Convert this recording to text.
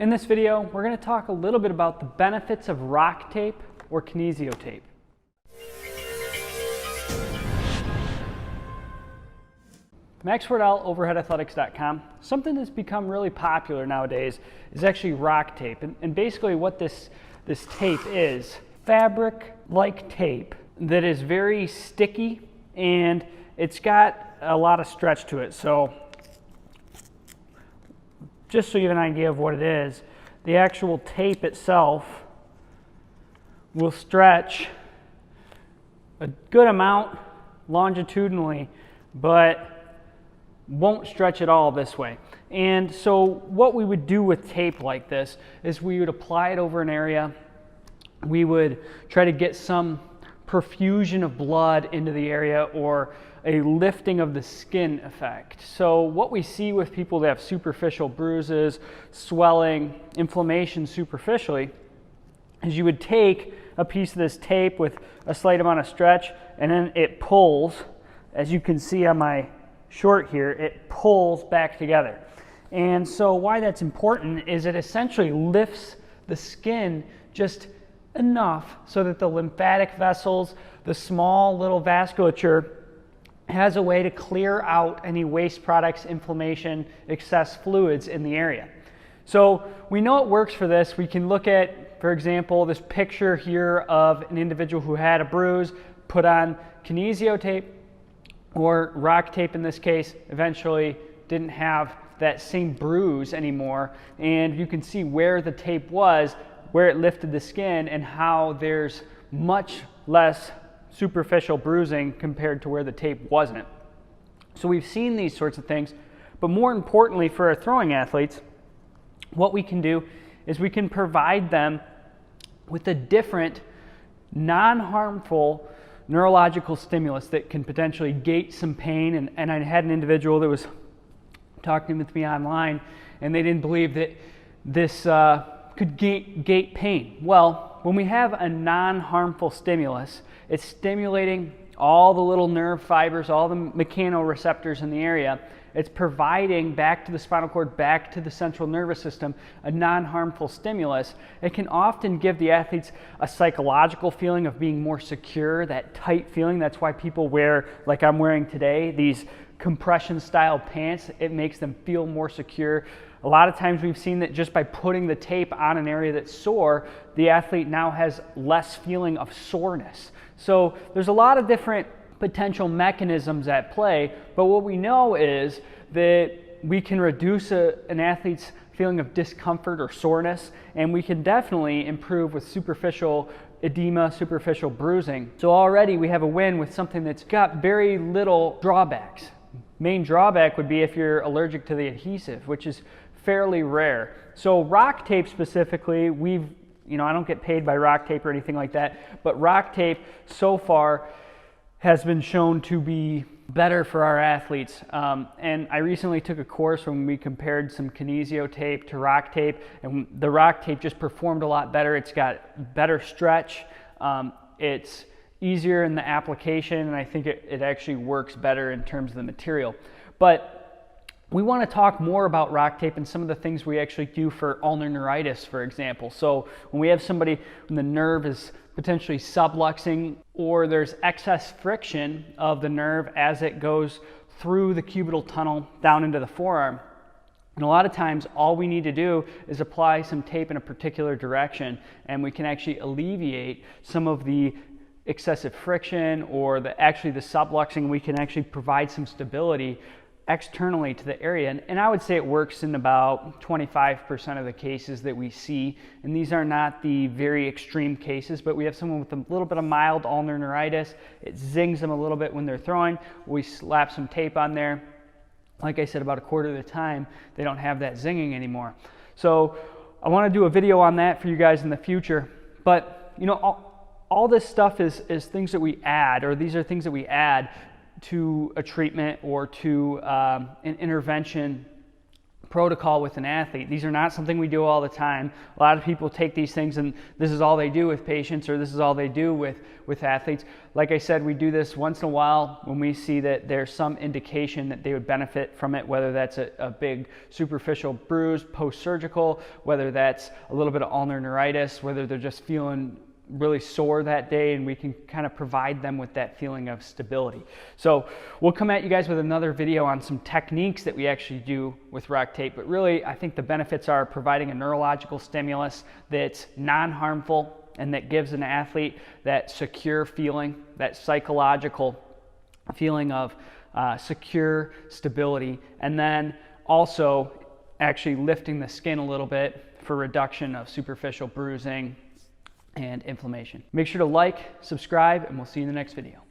In this video, we're going to talk a little bit about the benefits of RockTape or Kinesiotape. From ExpertOutOverheadAthletics.com, something that's become really popular nowadays is actually RockTape. And basically what this tape is, fabric-like tape that is very sticky and it's got a lot of stretch to it. So just so you have an idea of what it is, the actual tape itself will stretch a good amount longitudinally, but won't stretch at all this way. And so what we would do with tape like this is we would apply it over an area. We would try to get some perfusion of blood into the area or a lifting of the skin effect. So what we see with people that have superficial bruises, swelling, inflammation superficially, is you would take a piece of this tape with a slight amount of stretch and then it pulls, as you can see on my short here, it pulls back together. And so why that's important is it essentially lifts the skin just enough so that the lymphatic vessels, the small little vasculature, has a way to clear out any waste products, inflammation, excess fluids in the area. So we know it works for this. We can look at, for example, this picture here of an individual who had a bruise, put on Kinesiotape or RockTape in this case, eventually didn't have that same bruise anymore. And you can see where the tape was, where it lifted the skin, and how there's much less superficial bruising compared to where the tape wasn't. So we've seen these sorts of things, but more importantly for our throwing athletes, what we can do is we can provide them with a different, non-harmful neurological stimulus that can potentially gate some pain. And I had an individual that was talking with me online, and they didn't believe that this could gate pain. Well, when we have a non-harmful stimulus, it's stimulating all the little nerve fibers, all the mechanoreceptors in the area. It's providing back to the spinal cord, back to the central nervous system, a non-harmful stimulus. It can often give the athletes a psychological feeling of being more secure, that tight feeling. That's why people wear, like I'm wearing today, these compression style pants. It makes them feel more secure. A lot of times we've seen that just by putting the tape on an area that's sore, the athlete now has less feeling of soreness. So there's a lot of different potential mechanisms at play, but what we know is that we can reduce an athlete's feeling of discomfort or soreness, and we can definitely improve with superficial edema, superficial bruising. So already we have a win with something that's got very little drawbacks. Main drawback would be if you're allergic to the adhesive, which is fairly rare. So RockTape specifically, I don't get paid by RockTape or anything like that, but RockTape so far has been shown to be better for our athletes. And I recently took a course when we compared some Kinesiotape to RockTape, and the RockTape just performed a lot better. It's got better stretch. It's easier in the application, and I think it actually works better in terms of the material. But we want to talk more about RockTape and some of the things we actually do for ulnar neuritis, for example. So when we have somebody, when the nerve is potentially subluxing or there's excess friction of the nerve as it goes through the cubital tunnel down into the forearm, and a lot of times all we need to do is apply some tape in a particular direction, and we can actually alleviate some of the excessive friction or the subluxing. We can actually provide some stability externally to the area, and I would say it works in about 25% of the cases that we see, and these are not the very extreme cases, but we have someone with a little bit of mild ulnar neuritis. It zings them a little bit when they're throwing. We slap some tape on there. Like I said, about a quarter of the time they don't have that zinging anymore. So I want to do a video on that for you guys in the future, but all this stuff is things that we add, or these are things that we add to a treatment or to an intervention protocol with an athlete. These are not something we do all the time. A lot of people take these things and this is all they do with patients, or this is all they do with athletes. Like I said, we do this once in a while when we see that there's some indication that they would benefit from it, whether that's a big superficial bruise post-surgical, whether that's a little bit of ulnar neuritis, whether they're just feeling really sore that day, and we can kind of provide them with that feeling of stability. So we'll come at you guys with another video on some techniques that we actually do with RockTape, but really I think the benefits are providing a neurological stimulus that's non-harmful and that gives an athlete that secure feeling, that psychological feeling of secure stability, and then also actually lifting the skin a little bit for reduction of superficial bruising and inflammation. Make sure to like, subscribe, and we'll see you in the next video.